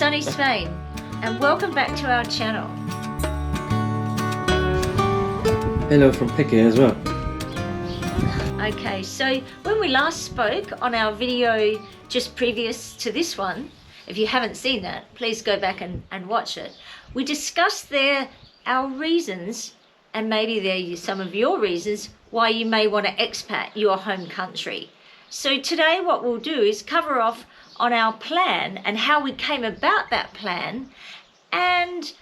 sunny Spain, and welcome back to our channel. Hello from Peque as well. Okay, so when we last spoke on our video just previous to this one, if you haven't seen that, please go back and watch it. We discussed there our reasons, and maybe they're some of your reasons, why you may want to expat your home country. So today what we'll do is cover off on our plan and how we came about that plan and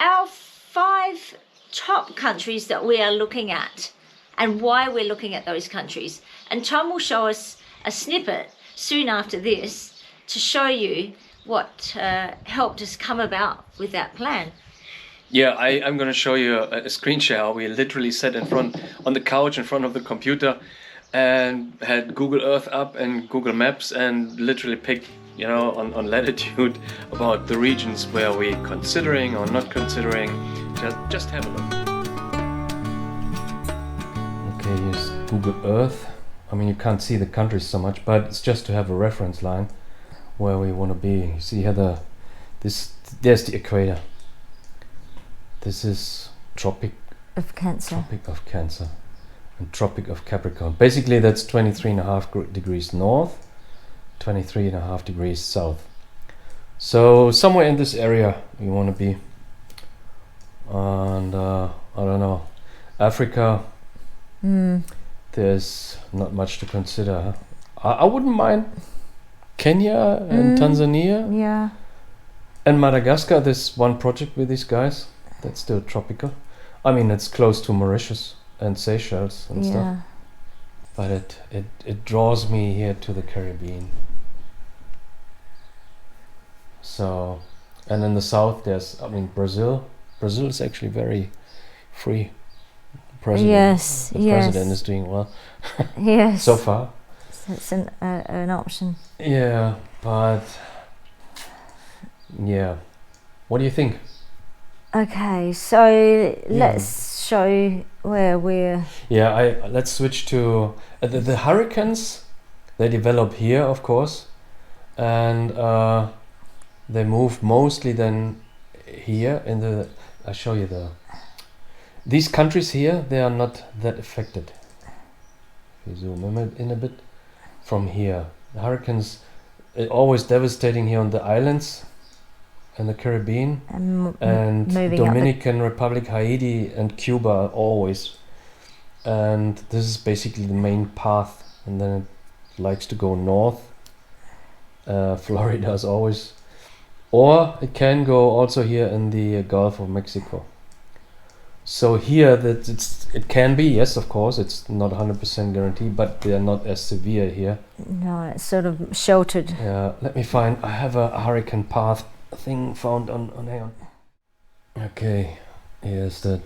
our 5 top countries that we are looking at and why we're looking at those countries. And Tom will show us a snippet soon after this to show you what helped us come about with that plan. Yeah, I'm going to show you a screen share how we literally sat on the couch in front of the computer and had Google Earth up and Google Maps and literally picked, on latitude about the regions where we're considering or not considering. Just have a look. Okay, here's Google Earth. I mean, you can't see the countries so much, but it's just to have a reference line where we want to be. You see here there's the equator. This is Tropic of Cancer and Tropic of Capricorn. Basically that's 23.5 degrees north, 23.5 degrees south. So somewhere in this area we want to be. And I don't know, Africa, there's not much to consider. I wouldn't mind Kenya and Tanzania. Yeah. And Madagascar, there's one project with these guys that's still tropical. I mean, it's close to Mauritius and Seychelles and stuff. But it draws me here to the Caribbean. So, and in the south there's, Brazil. Brazil is actually very free. The president is doing well. Yes. So far. So it's an option. Yeah, but yeah. What do you think? Okay, so let's show where we're... Yeah, let's switch to the hurricanes. They develop here, of course, and they move mostly then here in the... I'll show you these countries here, they are not that affected. If you zoom in a bit from here. The hurricanes are always devastating here on the islands and the Caribbean and Dominican Republic, Haiti and Cuba always. And this is basically the main path, and then it likes to go north. Florida is always, or it can go also here in the Gulf of Mexico. So here it can be, yes, of course, it's not 100% guaranteed, but they are not as severe here. No, it's sort of sheltered. Yeah, let me find, I have a hurricane path thing found on hang on. Okay, here's the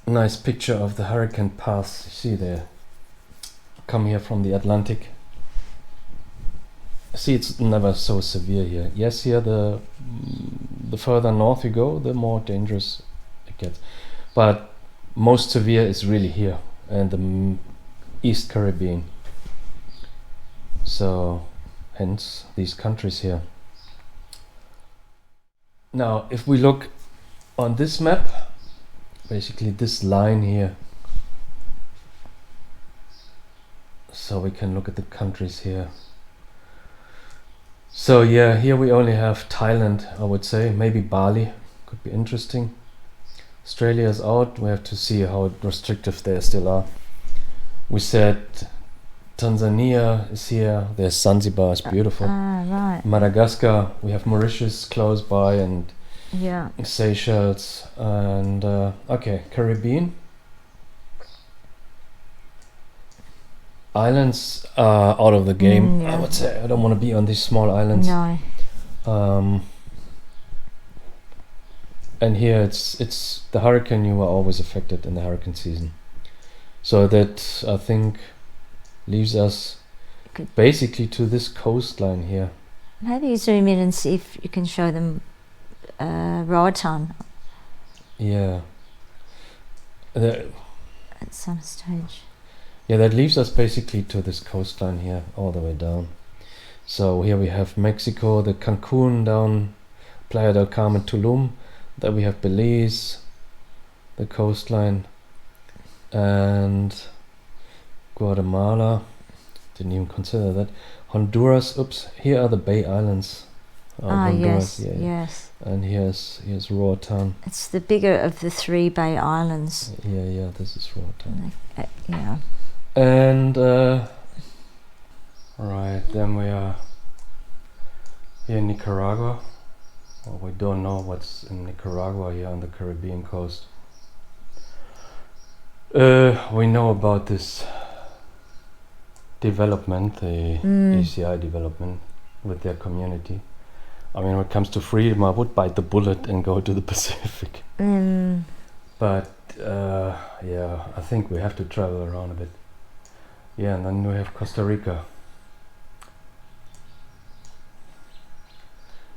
nice picture of the hurricane paths. You see there, come here from the Atlantic. See, it's never so severe here. Yes, here the further north you go, the more dangerous it gets. But most severe is really here and the East Caribbean. So, hence these countries here. Now, if we look on this map, basically this line here, so we can look at the countries here. So yeah, here we only have Thailand, I would say, maybe Bali, could be interesting. Australia is out, we have to see how restrictive they still are. We said Tanzania is here, there's Zanzibar, it's beautiful. Right. Madagascar, we have Mauritius close by and Seychelles and okay, Caribbean. Islands are out of the game, I would say. I don't want to be on these small islands. No. And here it's the hurricane, you are always affected in the hurricane season. So that, I think, leaves us basically to this coastline here. Maybe zoom in and see if you can show them Roatan. Yeah. At some stage. Yeah, that leaves us basically to this coastline here, all the way down. So here we have Mexico, the Cancun down Playa del Carmen, Tulum. Then we have Belize, the coastline, and Guatemala. Didn't even consider that. Honduras. Oops. Here are the Bay Islands. Honduras. Yes, yes. And here's Roatan. It's the bigger of the 3 Bay Islands. Yeah. This is Roatan. Yeah. And right, then we are here in Nicaragua. Well, we don't know what's in Nicaragua here on the Caribbean coast. We know about this development, the ECI development with their community. I mean, when it comes to freedom, I would bite the bullet and go to the Pacific. But yeah, I think we have to travel around a bit. Yeah, and then we have Costa Rica.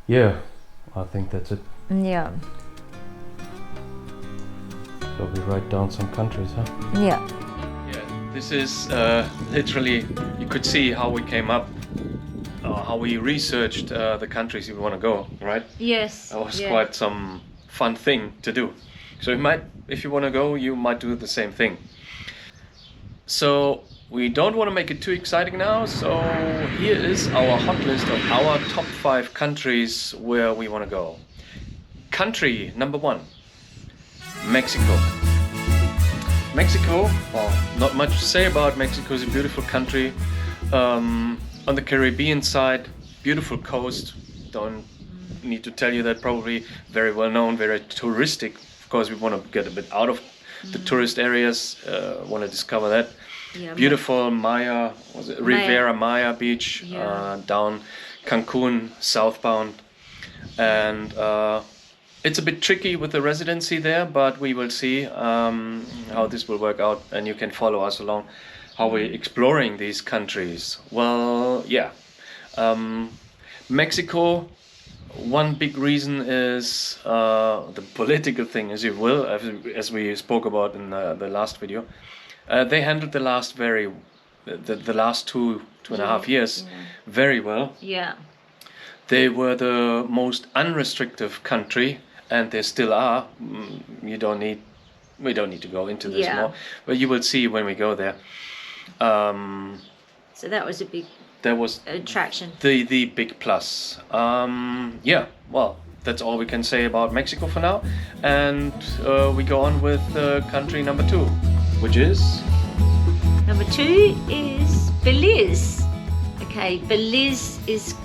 Yeah, I think that's it. Yeah. So we write down some countries, huh? Yeah. Yeah, this is literally, you could see how we came up, how we researched the countries we want to go, right? Yes. That was quite some fun thing to do. So you might, if you want to go, you might do the same thing. So we don't want to make it too exciting now, so here is our hot list of our top 5 countries where we want to go. Country number 1, Mexico. Mexico, well, not much to say about Mexico. It's a beautiful country. On the Caribbean side, beautiful coast. Don't need to tell you that, probably very well known, very touristic. Of course, we want to get a bit out of the tourist areas, want to discover that. Yeah, Beautiful Maya, Riviera Maya Beach, down Cancun, southbound. And it's a bit tricky with the residency there, but we will see how this will work out, and you can follow us along how we're exploring these countries. Well, yeah. Mexico, one big reason is the political thing, as you will, as we spoke about in the last video. They handled the last the last two and a half years very well. Yeah. They were the most unrestrictive country, and they still are. We don't need to go into this more, but you will see when we go there. So that was a big attraction. The big plus. Yeah, well, that's all we can say about Mexico for now, and we go on with country number 2, which is Number 2 is Belize. Okay, Belize is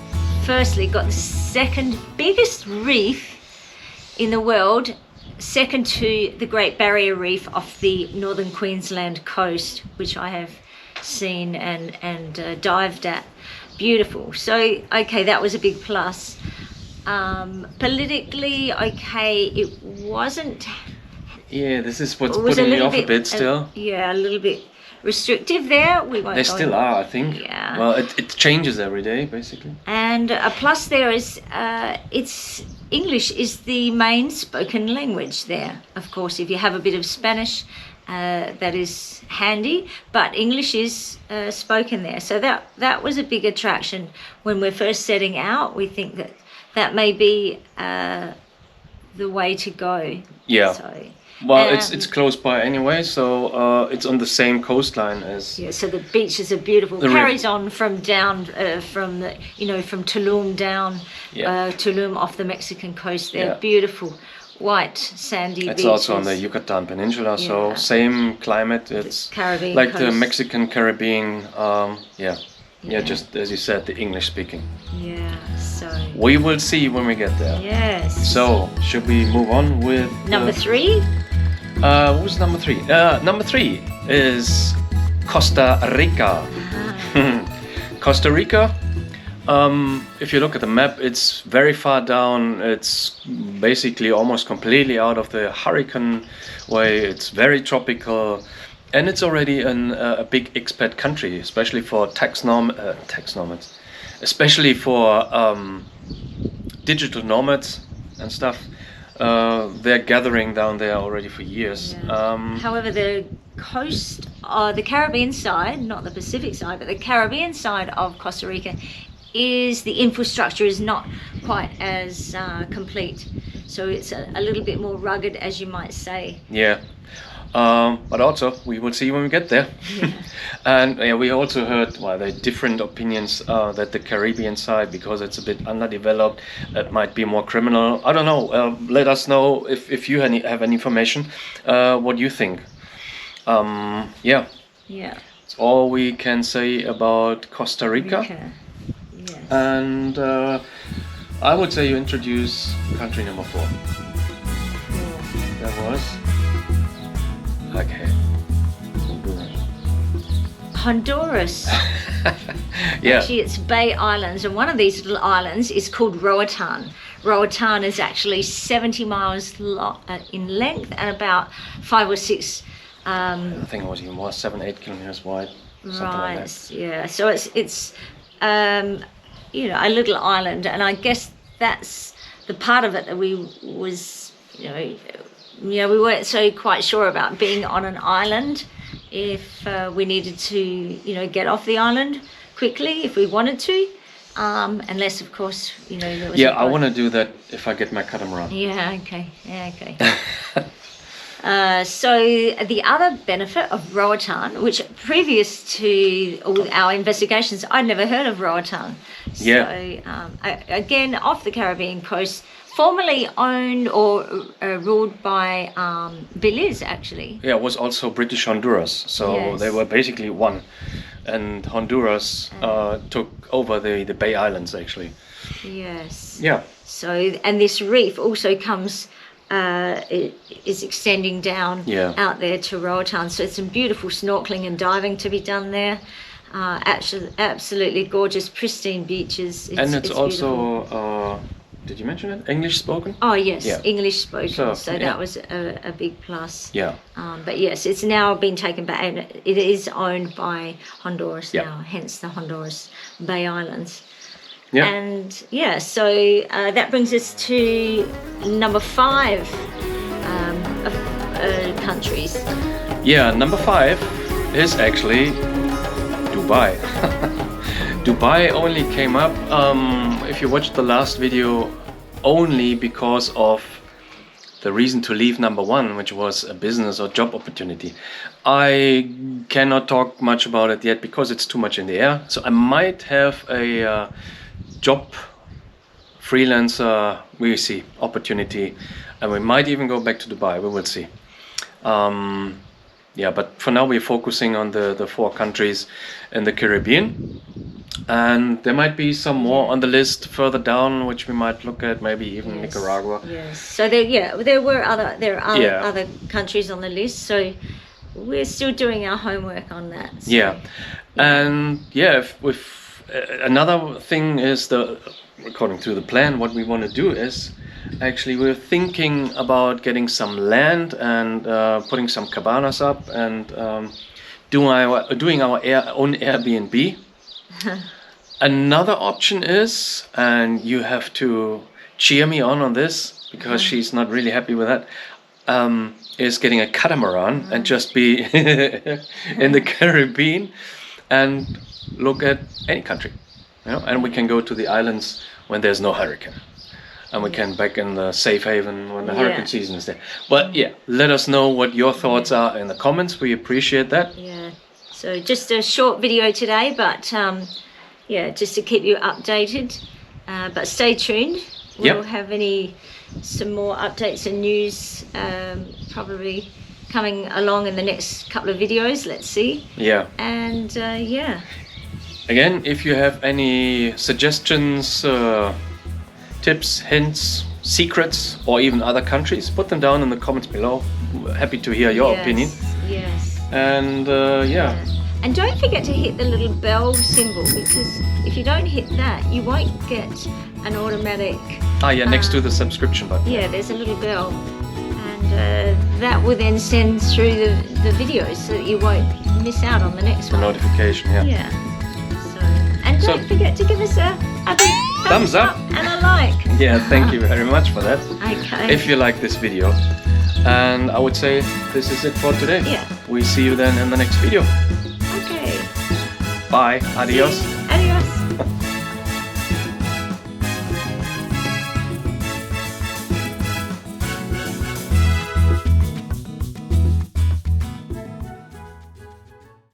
firstly got the second biggest reef in the world, second to the Great Barrier Reef off the northern Queensland coast, which I have seen and dived at. Beautiful. So, okay, that was a big plus. Politically, okay, it wasn't... Yeah, this is what's putting me off a bit still. A little bit restrictive there. They still are, I think. Yeah. Well, it changes every day, basically. And a plus there is it's English is the main spoken language there. Of course, if you have a bit of Spanish, that is handy, but English is spoken there. So that was a big attraction when we're first setting out. We think that may be the way to go. Yeah. So, well, it's close by anyway, so it's on the same coastline as. Yeah, so the beaches are beautiful. Carries on from down from Tulum down, Tulum off the Mexican coast. They're beautiful, white sandy beaches. It's also on the Yucatan Peninsula, so same climate. It's Caribbean like coast. the Mexican Caribbean. Yeah, just as you said, the English speaking. Yeah, so. We will see when we get there. Yes. So, should we move on with number 3? What was number 3? Number 3 is Costa Rica. Costa Rica. If you look at the map, it's very far down. It's basically almost completely out of the hurricane way. It's very tropical. And it's already a big expat country, especially for tax nomads, especially for digital nomads and stuff. They're gathering down there already for years. Yeah. However, the coast, the Caribbean side, not the Pacific side, but the Caribbean side of Costa Rica is the infrastructure is not quite as complete. So it's a little bit more rugged, as you might say. Yeah. But also, we will see when we get there. Yeah. And we also heard, there are different opinions that the Caribbean side, because it's a bit underdeveloped, that might be more criminal. I don't know. Let us know if you have any information, what you think. Yeah. It's all we can say about Costa Rica. Yes. And I would say you introduce country number 4. That was... Okay. Honduras. Yeah. Actually, it's Bay Islands, and one of these little islands is called Roatan. Roatan is actually 70 miles in length and about 5 or 6. I think it was even more, 7-8 kilometers wide. Something like that. Yeah. So it's a little island, and I guess that's the part of it that we was we weren't so quite sure about being on an island. If we needed to get off the island quickly if we wanted to, unless of course there was. Yeah, I want to do that if I get my catamaran. Yeah. Okay. So the other benefit of Roatan, which previous to all our investigations, I'd never heard of Roatan. Yeah. So again, off the Caribbean coast, formerly owned or ruled by Belize, actually. Yeah, it was also British Honduras, so Yes. they were basically one. And Honduras took over the Bay Islands, actually. Yes. Yeah. So, and this reef also comes, is extending down out there to Roatan. So it's some beautiful snorkeling and diving to be done there. Absolutely gorgeous, pristine beaches. It's also, did you mention it? English spoken? Oh yes, Yeah. English spoken. So yeah. that was a big plus. Yeah. But yes, it's now been taken back, and it is owned by Honduras now. Hence the Honduras Bay Islands. Yeah. And so that brings us to number 5 of countries. Yeah, number 5 is actually Dubai. Dubai only came up, if you watched the last video, only because of the reason to leave number 1, which was a business or job opportunity. I cannot talk much about it yet because it's too much in the air. So I might have a job freelancer, we see, opportunity, and we might even go back to Dubai. We will see. But for now we're focusing on the 4 countries in the Caribbean, and there might be some more on the list further down which we might look at, maybe even Nicaragua. Yes. So there are other countries on the list, so we're still doing our homework on that. So, And if another thing is, according to the plan, what we want to do is actually we're thinking about getting some land and putting some cabanas up and doing our own Airbnb. Another option is, and you have to cheer me on this because she's not really happy with that, is getting a catamaran and just be in the Caribbean and look at any country, and we can go to the islands when there's no hurricane, and we can back in the safe haven when the hurricane season is there. But let us know what your thoughts are in the comments. We appreciate that. So just a short video today, but just to keep you updated, but stay tuned. We'll have some more updates and news probably coming along in the next couple of videos. Let's see. And again, if you have any suggestions, tips, hints, secrets, or even other countries, put them down in the comments below. Happy to hear your opinion. And and don't forget to hit the little bell symbol, because if you don't hit that, you won't get an automatic next to the subscription button. There's a little bell, and that will then send through the videos so that you won't miss out on the next one. Notification. And don't forget to give us a big thumbs up and a like. Thank you very much for that. Okay. If you like this video. And I would say this is it for today. We see you then in the next video. Okay. Bye. Adios.